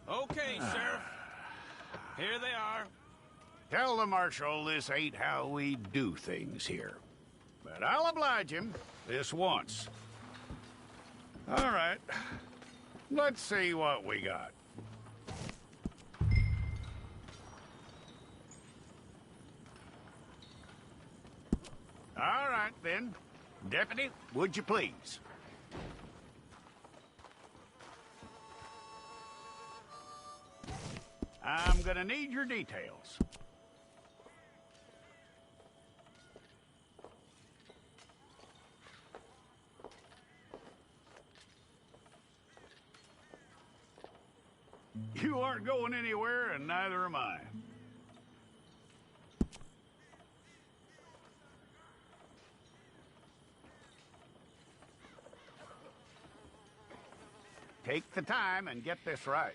Okay, Sheriff. Here they are. Tell the Marshal this ain't how we do things here. But I'll oblige him this once. All right. Let's see what we got. All right, then. Deputy, would you please? I'm gonna need your details. You aren't going anywhere, and neither am I. Take the time and get this right.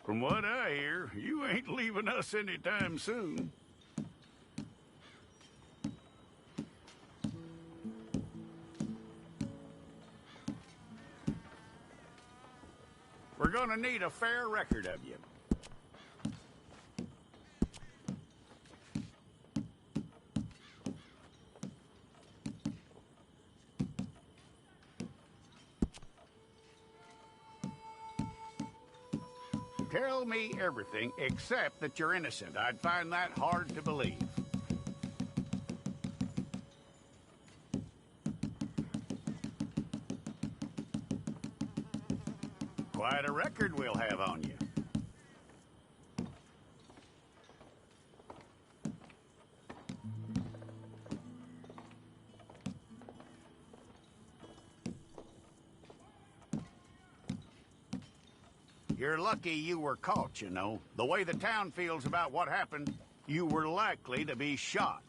From what I hear, you ain't leaving us anytime soon. We're gonna need a fair record of you. Tell me everything except that you're innocent. I'd find that hard to believe. Quite a record we'll have on you. You're lucky you were caught, you know. The way the town feels about what happened, you were likely to be shot.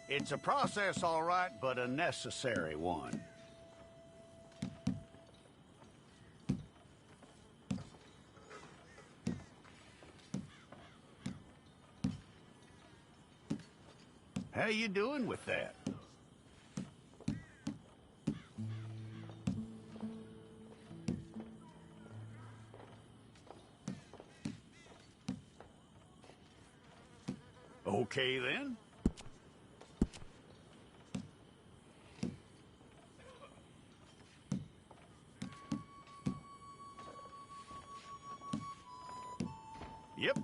It's a process, all right, but a necessary one. How you doing with that? Okay, then. Yep.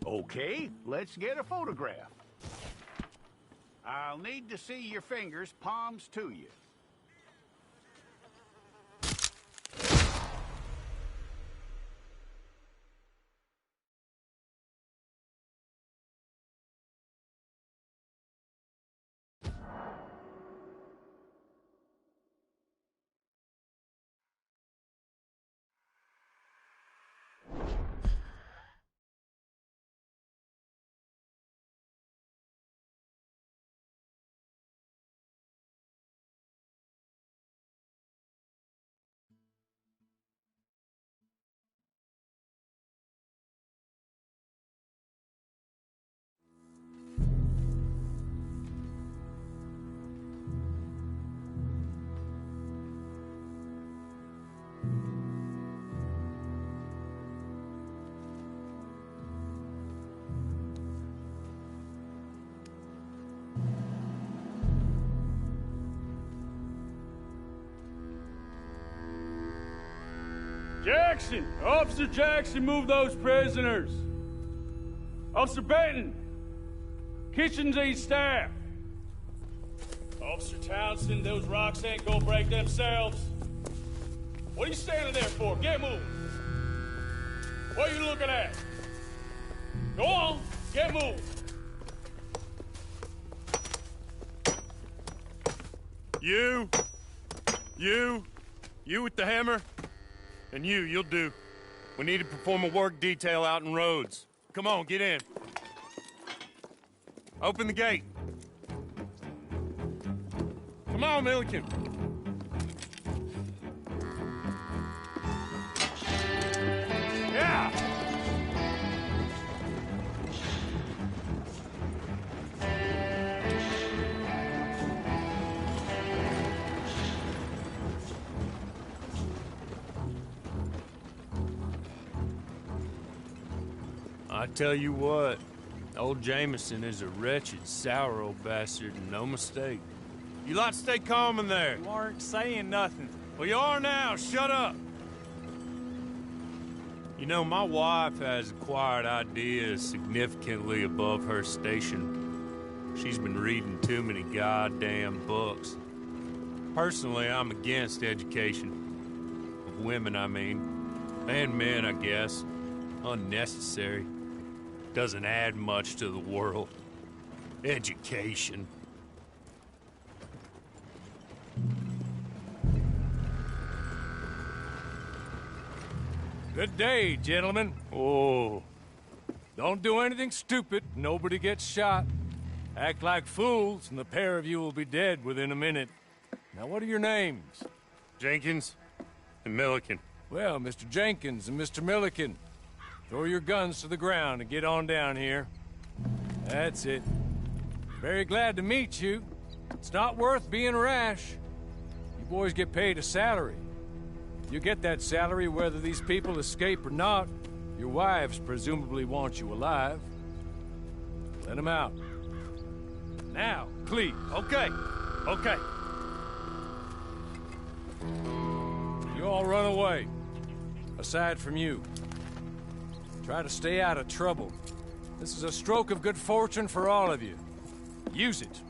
Okay, let's get a photograph. I'll need to see your fingers, palms to you. Jackson! Officer Jackson, move those prisoners! Officer Benton! Kitchens aid staff! Officer Townsend, those rocks ain't gonna break themselves. What are you standing there for? Get moving! What are you looking at? Go on, get moving! You with the hammer? And you'll do. We need to perform a work detail out in Rhodes. Come on, get in. Open the gate. Come on, Milliken. Yeah! I tell you what, old Jameson is a wretched, sour old bastard, and no mistake. You lot stay calm in there. You aren't saying nothing. Well, you are now. Shut up. You know, my wife has acquired ideas significantly above her station. She's been reading too many goddamn books. Personally, I'm against education. Of women, I mean. And men, I guess. Unnecessary. Doesn't add much to the world. Education. Good day, gentlemen. Oh. Don't do anything stupid. Nobody gets shot. Act like fools, and the pair of you will be dead within a minute. Now, what are your names? Jenkins and Milliken. Well, Mr. Jenkins and Mr. Milliken, throw your guns to the ground and get on down here. That's it. Very glad to meet you. It's not worth being rash. You boys get paid a salary. You get that salary whether these people escape or not. Your wives presumably want you alive. Let them out. Now, please. Okay. Okay. You all run away. Aside from you. Try to stay out of trouble. This is a stroke of good fortune for all of you. Use it.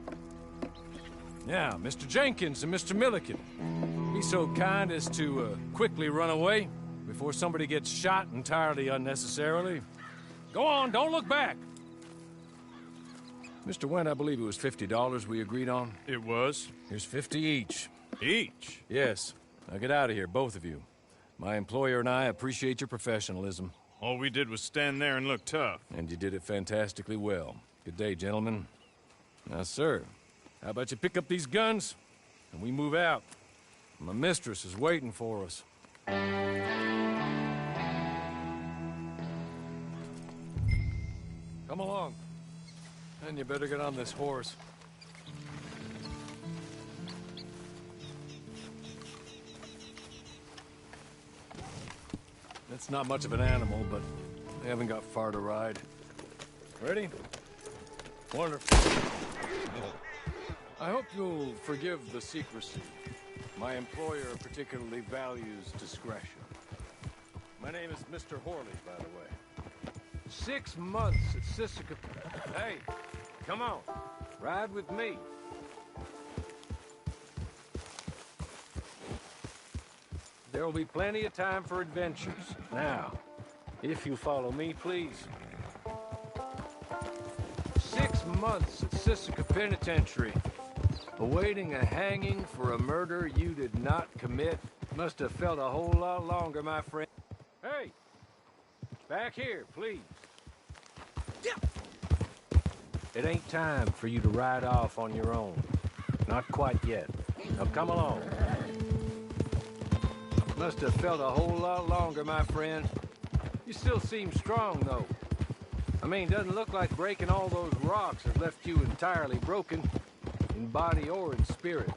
Now, Mr. Jenkins and Mr. Milliken, be so kind as to quickly run away before somebody gets shot entirely unnecessarily. Go on, don't look back. Mr. Wendt, I believe it was $50 we agreed on. It was. Here's 50 each. Each? Yes. Now get out of here, both of you. My employer and I appreciate your professionalism. All we did was stand there and look tough. And you did it fantastically well. Good day, gentlemen. Now, sir, how about you pick up these guns, and we move out? My mistress is waiting for us. Come along. And you better get on this horse. It's not much of an animal, but they haven't got far to ride. Ready? Wonderful. I hope you'll forgive the secrecy. My employer particularly values discretion. My name is Mr. Horley, by the way. 6 months at Sister Hey, come on. Ride with me. There will be plenty of time for adventures. Now, if you follow me, please. 6 months at Sissica Penitentiary. Awaiting a hanging for a murder you did not commit. Must have felt a whole lot longer, my friend. Hey! Back here, please. It ain't time for you to ride off on your own. Not quite yet. Now come along. Must have felt a whole lot longer, my friend. You still seem strong, though. I mean, doesn't look like breaking all those rocks has left you entirely broken, in body or in spirit.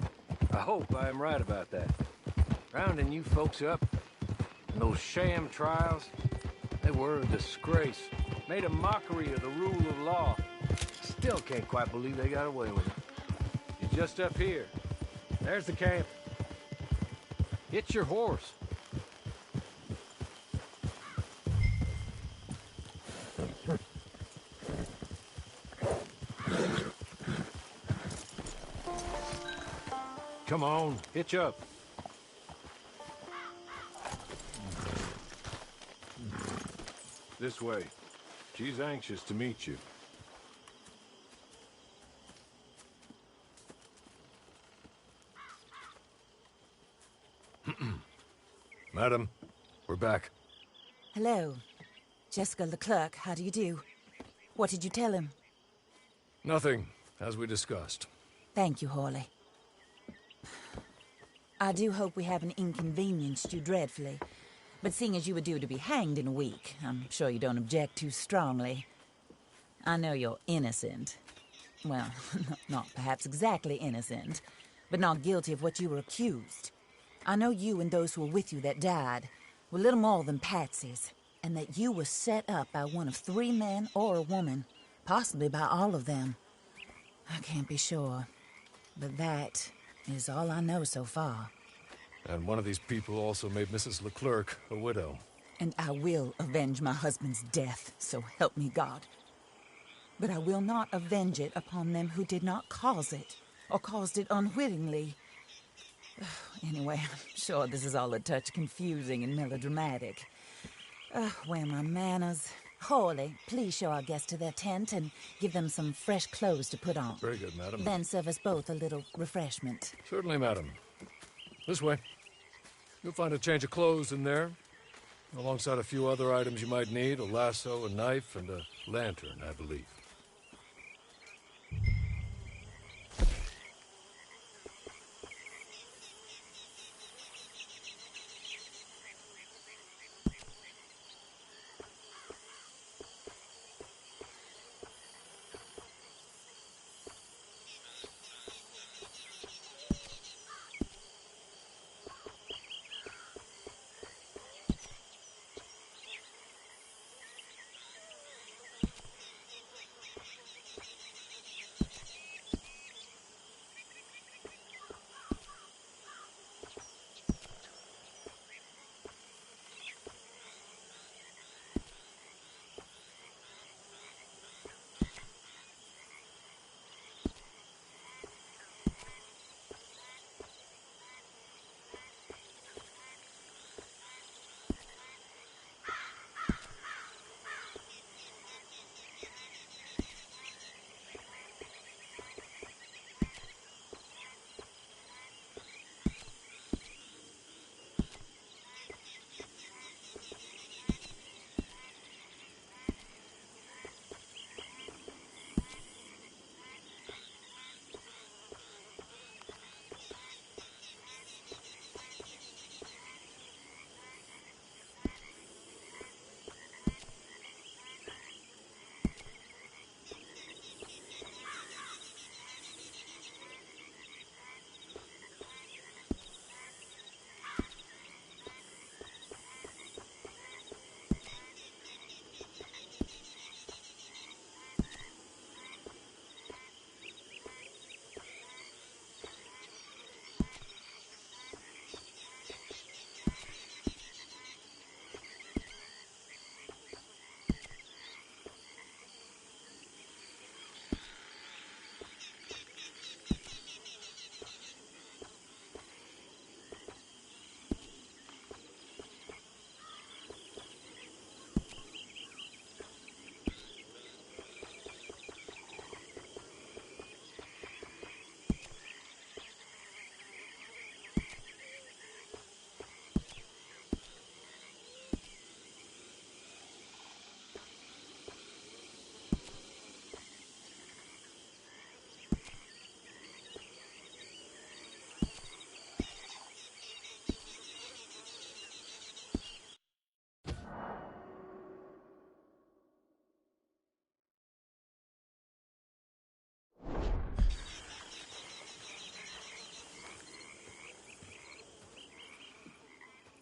I hope I am right about that. Rounding you folks up, and those sham trials, they were a disgrace. Made a mockery of the rule of law. Still can't quite believe they got away with it. You're just up here. There's the camp. Hit your horse. Come on, hitch up. This way. She's anxious to meet you. Madam, we're back. Hello. Jessica Leclerc, how do you do? What did you tell him? Nothing, as we discussed. Thank you, Hawley. I do hope we haven't inconvenienced you dreadfully. But seeing as you were due to be hanged in a week, I'm sure you don't object too strongly. I know you're innocent. Well, not perhaps exactly innocent, but not guilty of what you were accused. I know you and those who were with you that died were little more than patsies, and that you were set up by one of 3 men or a woman, possibly by all of them. I can't be sure, but that is all I know so far. And one of these people also made Mrs. Leclerc a widow. And I will avenge my husband's death, so help me God. But I will not avenge it upon them who did not cause it, or caused it unwittingly. Anyway, I'm sure this is all a touch confusing and melodramatic. Where are my manners? Hawley, please show our guests to their tent and give them some fresh clothes to put on. Very good, madam. Then serve us both a little refreshment. Certainly, madam. This way. You'll find a change of clothes in there, alongside a few other items you might need, a lasso, a knife, and a lantern, I believe.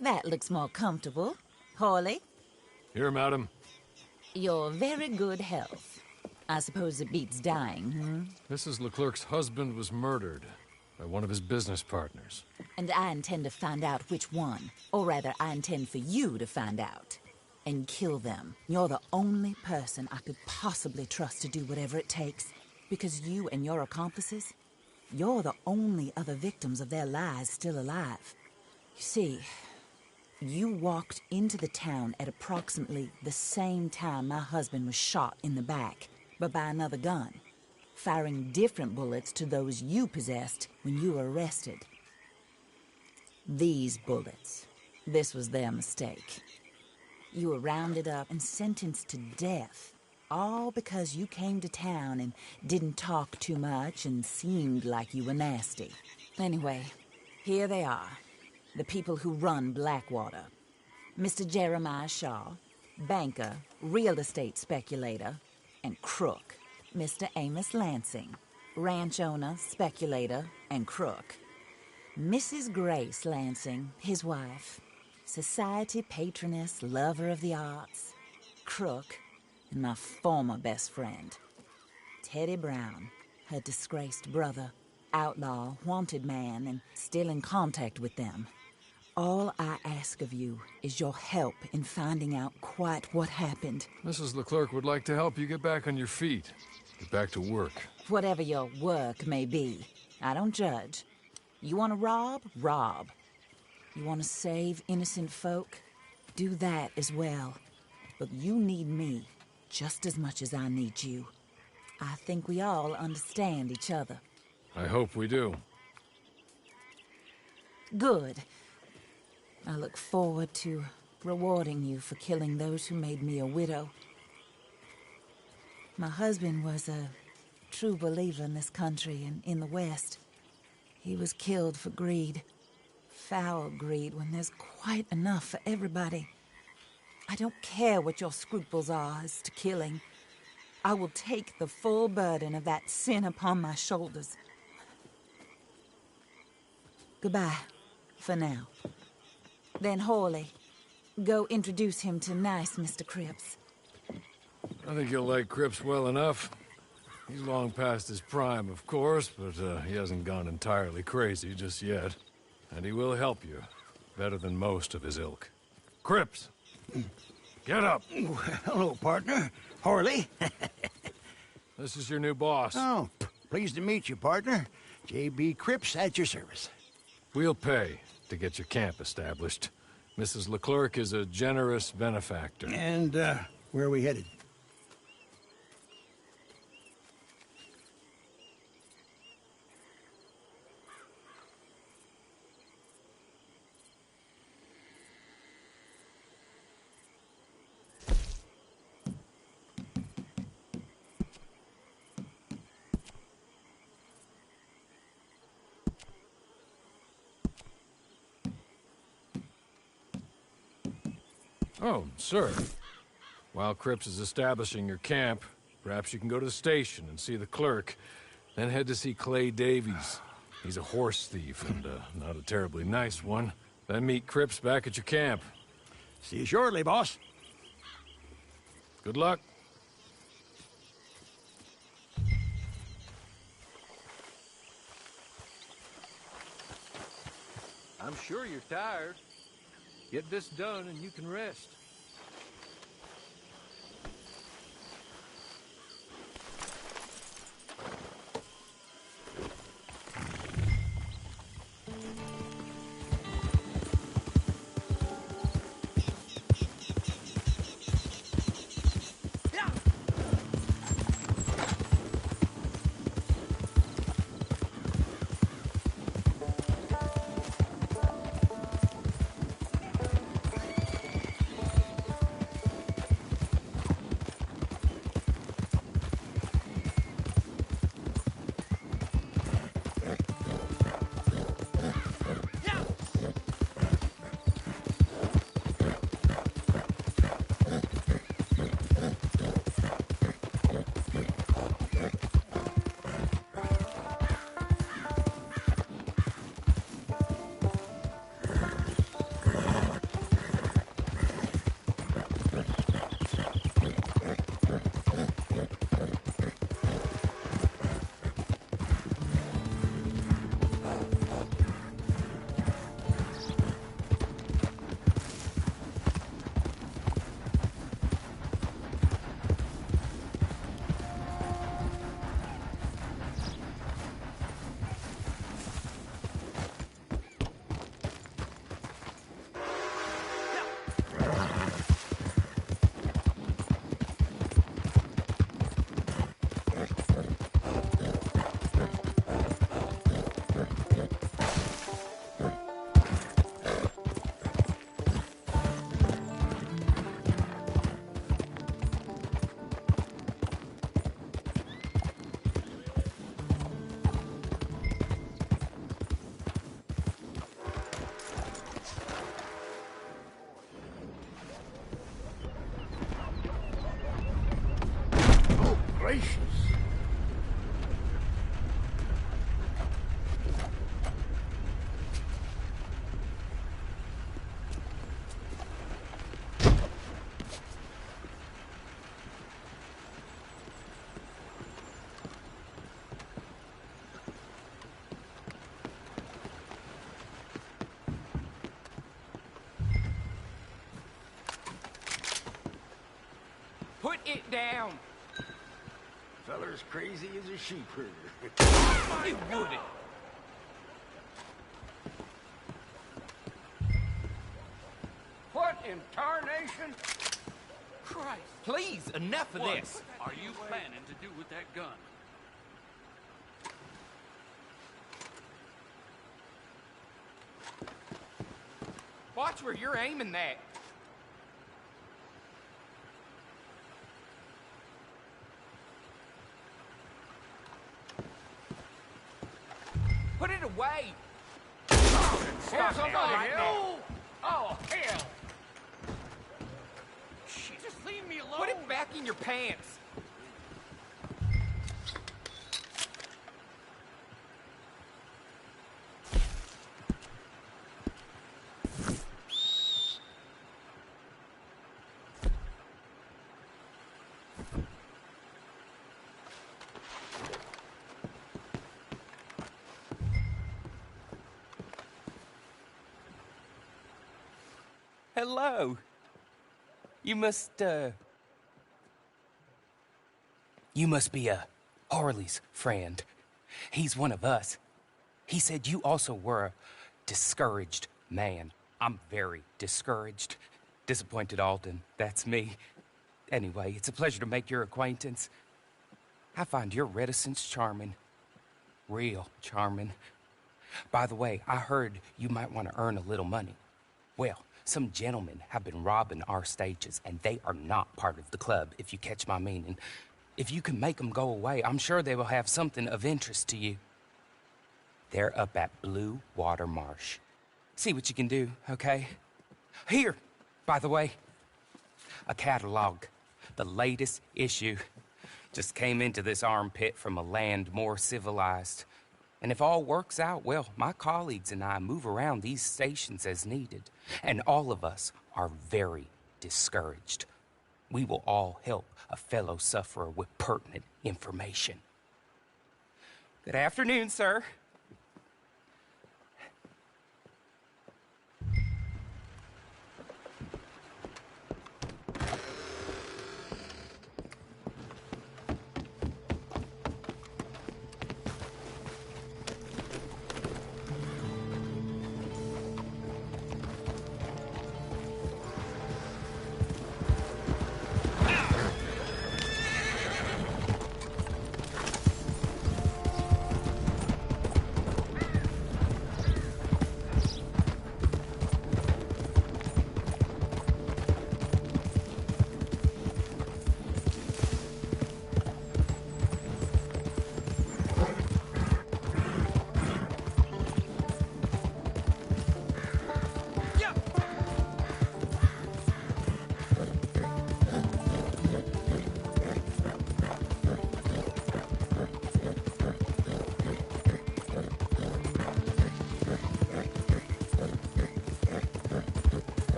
That looks more comfortable. Hawley, Here, madam. your very good health. I suppose it beats dying, Mrs. Leclerc's husband was murdered by one of his business partners. And I intend to find out which one. Or rather, I intend for you to find out. And kill them. You're the only person I could possibly trust to do whatever it takes. Because you and your accomplices, you're the only other victims of their lies still alive. You see, you walked into the town at approximately the same time my husband was shot in the back, but by another gun, firing different bullets to those you possessed when you were arrested. These bullets, this was their mistake. You were rounded up and sentenced to death, all because you came to town and didn't talk too much and seemed like you were nasty. Anyway, here they are, the people who run Blackwater. Mr. Jeremiah Shaw, banker, real estate speculator, and crook. Mr. Amos Lansing, ranch owner, speculator, and crook. Mrs. Grace Lansing, his wife, society patroness, lover of the arts, crook, and my former best friend. Teddy Brown, her disgraced brother, outlaw, wanted man, and still in contact with them. All I ask of you is your help in finding out quite what happened. Mrs. Leclerc would like to help you get back on your feet. Get back to work. Whatever your work may be, I don't judge. You want to rob? Rob. You want to save innocent folk? Do that as well. But you need me just as much as I need you. I think we all understand each other. I hope we do. Good. I look forward to rewarding you for killing those who made me a widow. My husband was a true believer in this country and in the West. He was killed for greed. Foul greed when there's quite enough for everybody. I don't care what your scruples are as to killing. I will take the full burden of that sin upon my shoulders. Goodbye, for now. Then Hawley, go introduce him to nice Mr. Cripps. I think you'll like Cripps well enough. He's long past his prime, of course, but he hasn't gone entirely crazy just yet. And he will help you, better than most of his ilk. Cripps! Get up! Hello, partner. Hawley. This is your new boss. Oh, pleased to meet you, partner. J.B. Cripps at your service. We'll pay to get your camp established. Mrs. Leclerc is a generous benefactor. And, where are we headed? Oh, sir. While Cripps is establishing your camp, perhaps you can go to the station and see the clerk, then head to see Clay Davies. He's a horse thief, and not a terribly nice one. Then meet Cripps back at your camp. See you shortly, boss. Good luck. I'm sure you're tired. Get this done and you can rest. down. Feller's crazy as a sheep herder. You wouldn't. What in tarnation? Christ. Please, enough of this. Are you planning to do with that gun? Watch where you're aiming that. Put it away. Stop somebody right hell! Oh, hell! Just leave me alone. Put it back in your pants. Hello. You must be Harley's friend. He's one of us. He said you also were a discouraged man. I'm very discouraged. Disappointed Alden, that's me. Anyway, it's a pleasure to make your acquaintance. I find your reticence charming. Real charming. By the way, I heard you might want to earn a little money. Well, some gentlemen have been robbing our stages, and they are not part of the club, if you catch my meaning. If you can make them go away, I'm sure they will have something of interest to you. They're up at Blue Water Marsh. See what you can do, okay? Here, by the way, a catalog. The latest issue. Just came into this armpit from a land more civilized. And if all works out, well, my colleagues and I move around these stations as needed. And all of us are very discouraged. We will all help a fellow sufferer with pertinent information. Good afternoon, sir.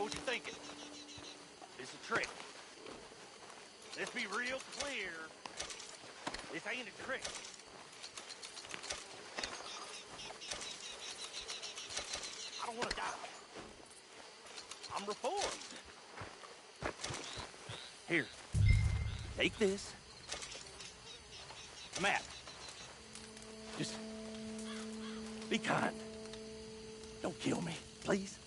know what you're thinking. It's a trick. Let's be real clear. This ain't a trick. I don't want to die. I'm reformed. Here, take this. Matt, just be kind. Don't kill me, please.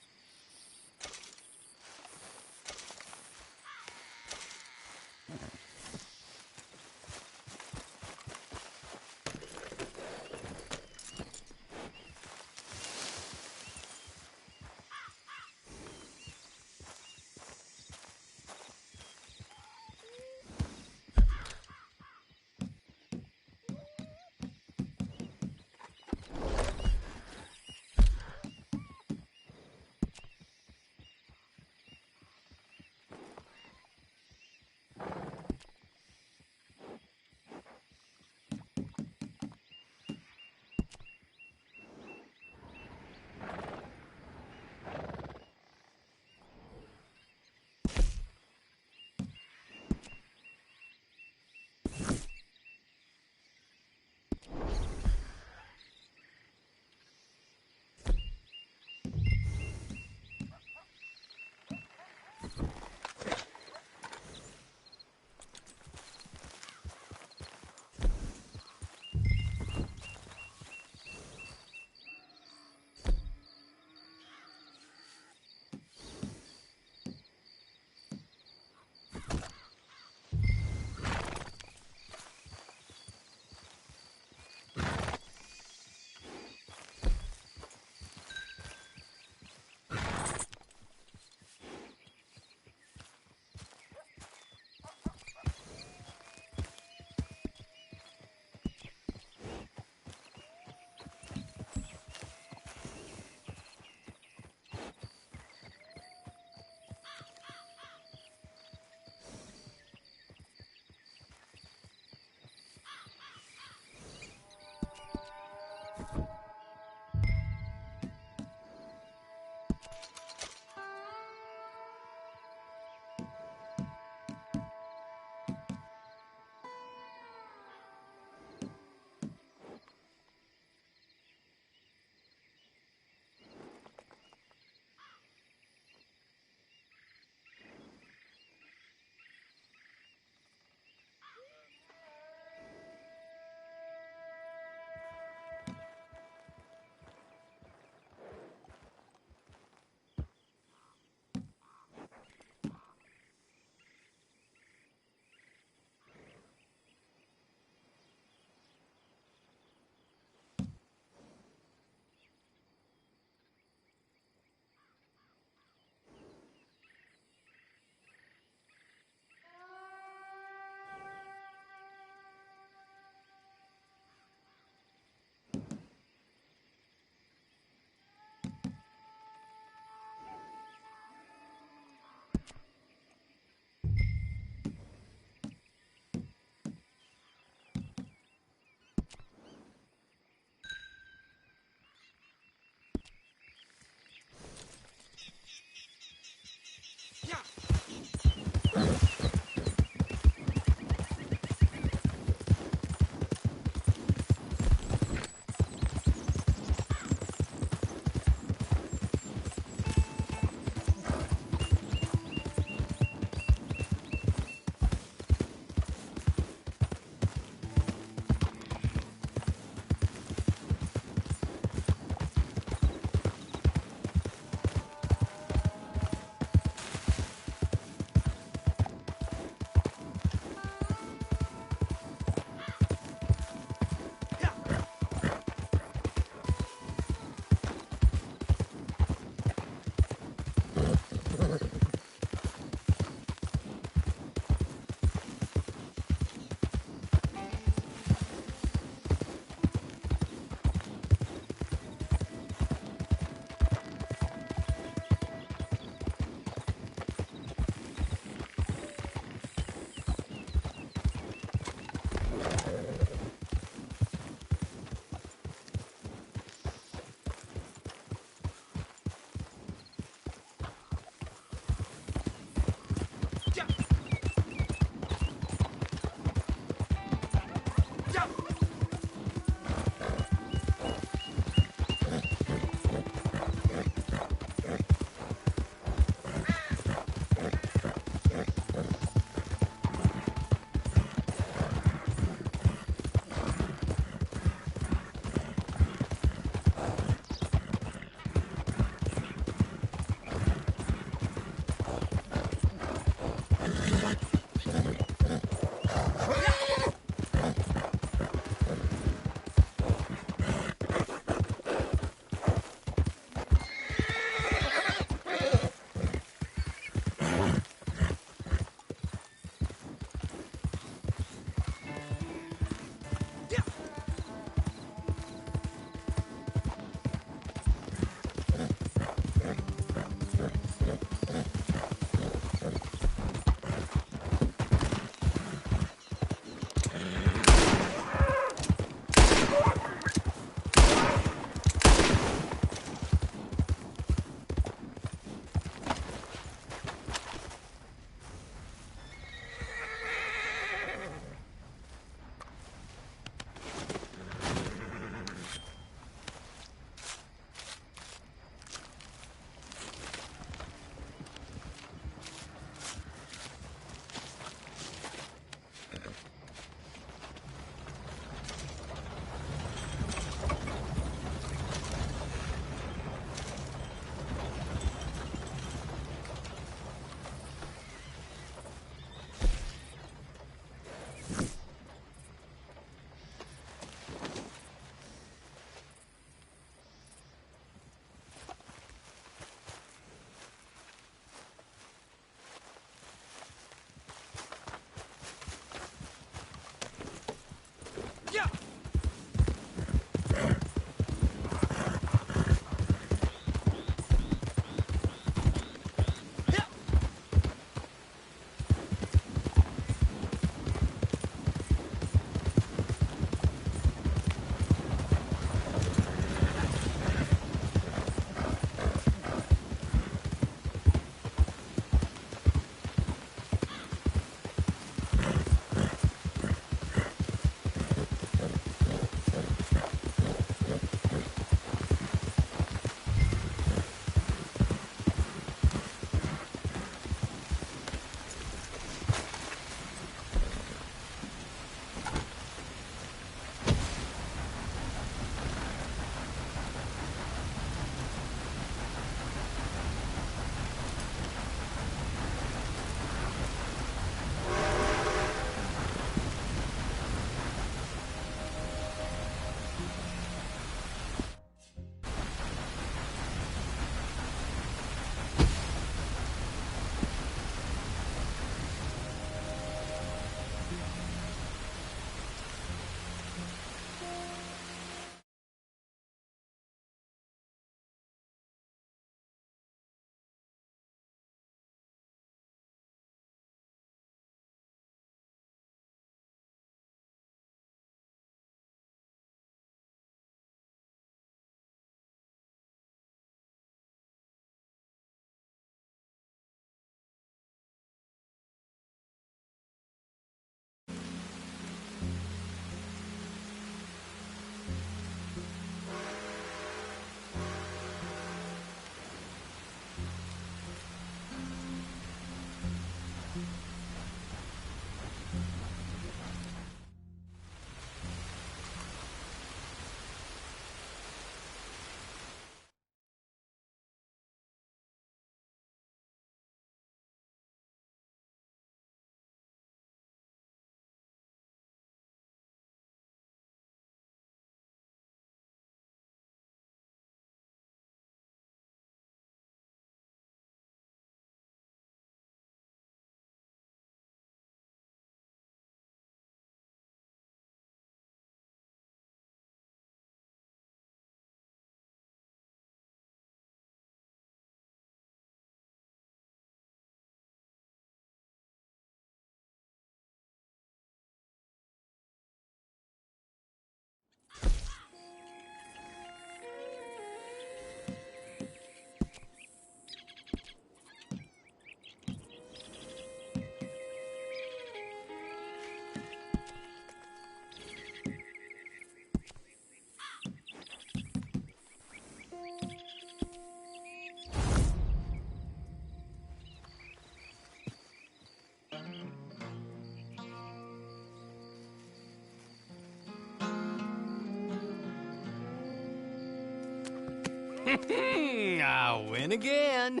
I win again.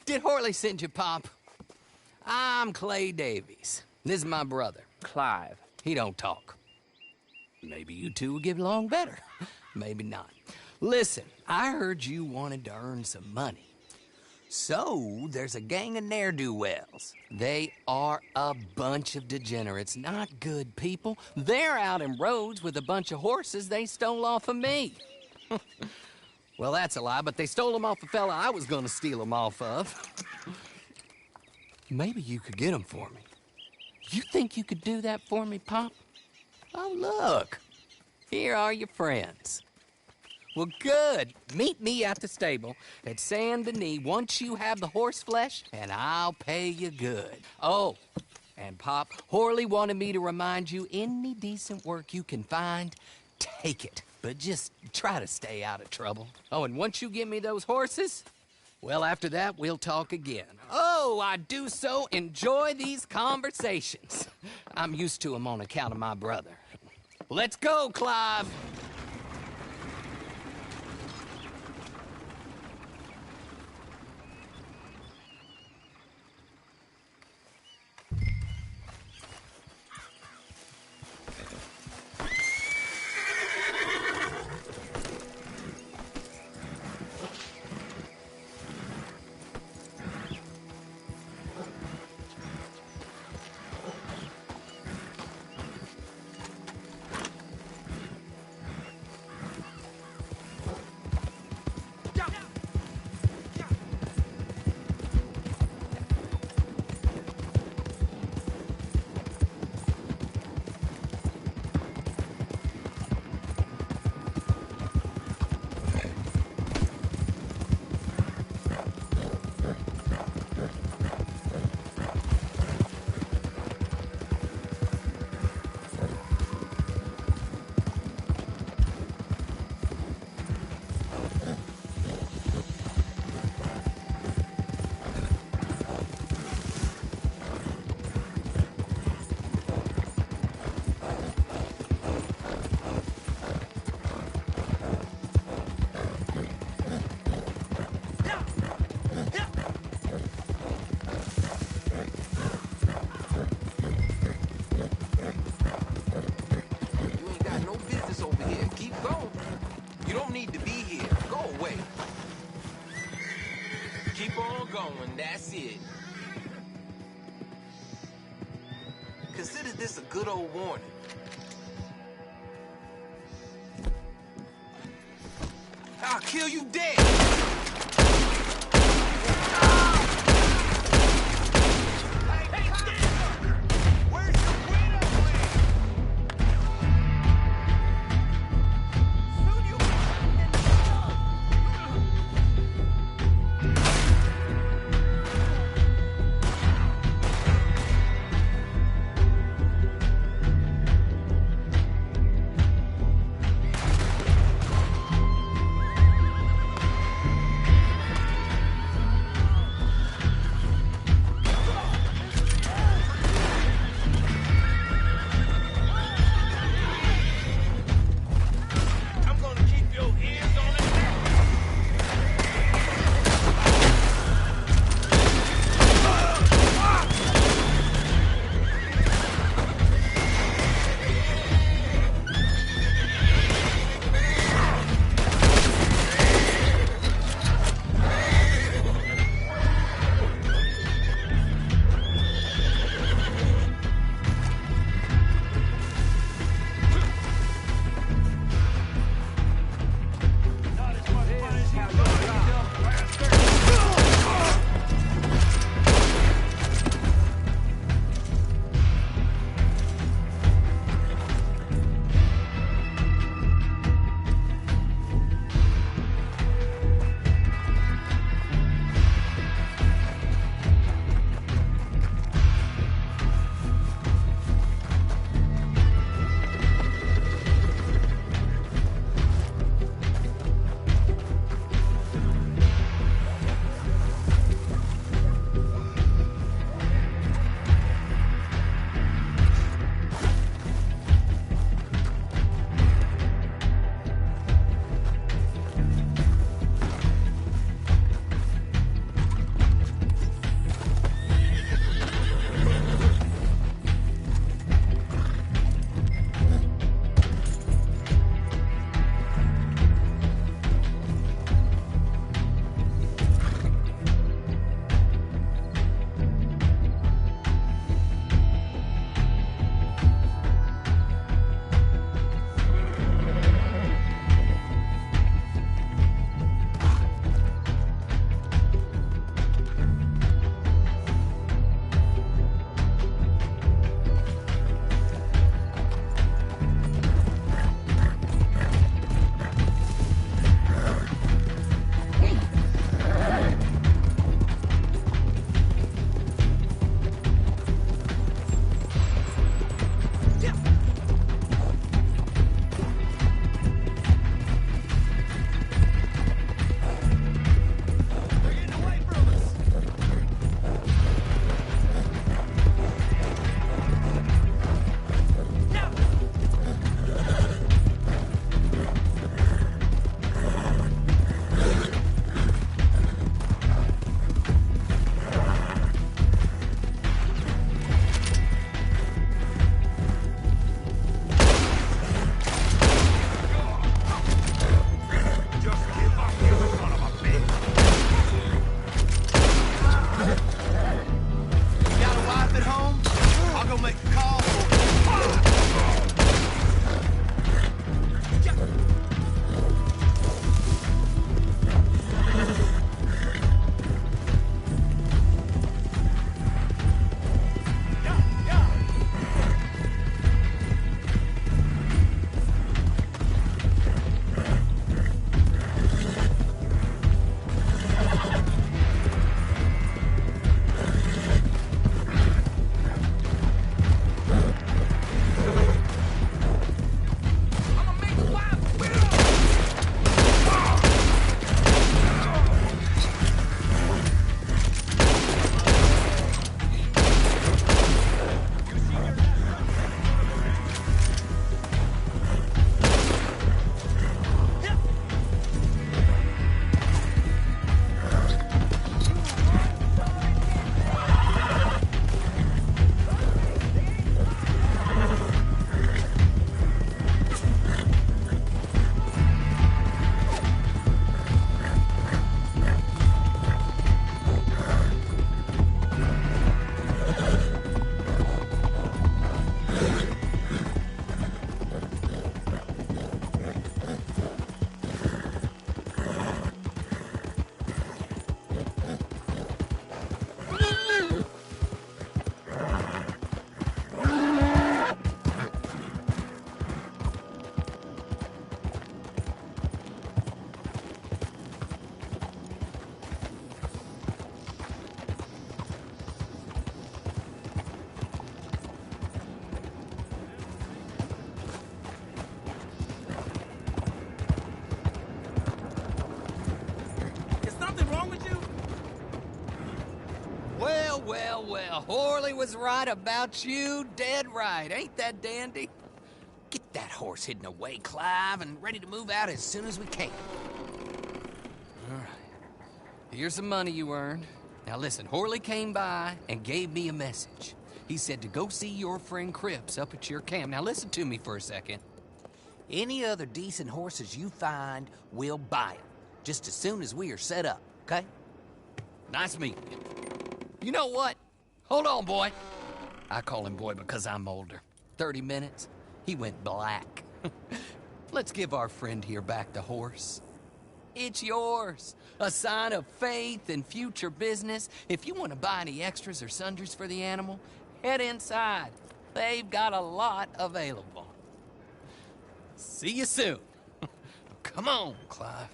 Did Horley send you, Pop? I'm Clay Davies. This is my brother, Clive. He don't talk. Maybe you two will get along better. Maybe not. Listen, I heard you wanted to earn some money. So, there's a gang of ne'er-do-wells. They are a bunch of degenerates, not good people. They're out in roads with a bunch of horses they stole off of me. Well, that's a lie, but they stole them off a fella I was gonna steal them off of. Maybe you could get them for me. You think you could do that for me, Pop? Oh, look. Here are your friends. Well, good. Meet me at the stable at Saint Denis once you have the horse flesh, and I'll pay you good. Oh, and Pop, Horley wanted me to remind you, any decent work you can find, take it. But just try to stay out of trouble. Oh, and once you give me those horses, well, after that, we'll talk again. Oh, I do so enjoy these conversations. I'm used to them on account of my brother. Let's go, Clive. That's it. Consider this a good old warning. I'll kill you dead! Well, well, Horley was right about you, dead right. Ain't that dandy? Get that horse hidden away, Clive, and ready to move out as soon as we can. All right. Here's the money you earned. Now listen, Horley came by and gave me a message. He said to go see your friend Cripps up at your camp. Now listen to me for a second. Any other decent horses you find, we'll buy them. Just as soon as we are set up, okay? Nice meeting you. You know what? Hold on, boy. I call him boy because I'm older. 30 minutes, he went black. Let's give our friend here back the horse. It's yours. A sign of faith and future business. If you want to buy any extras or sundries for the animal, head inside. They've got a lot available. See you soon. Come on, Clive.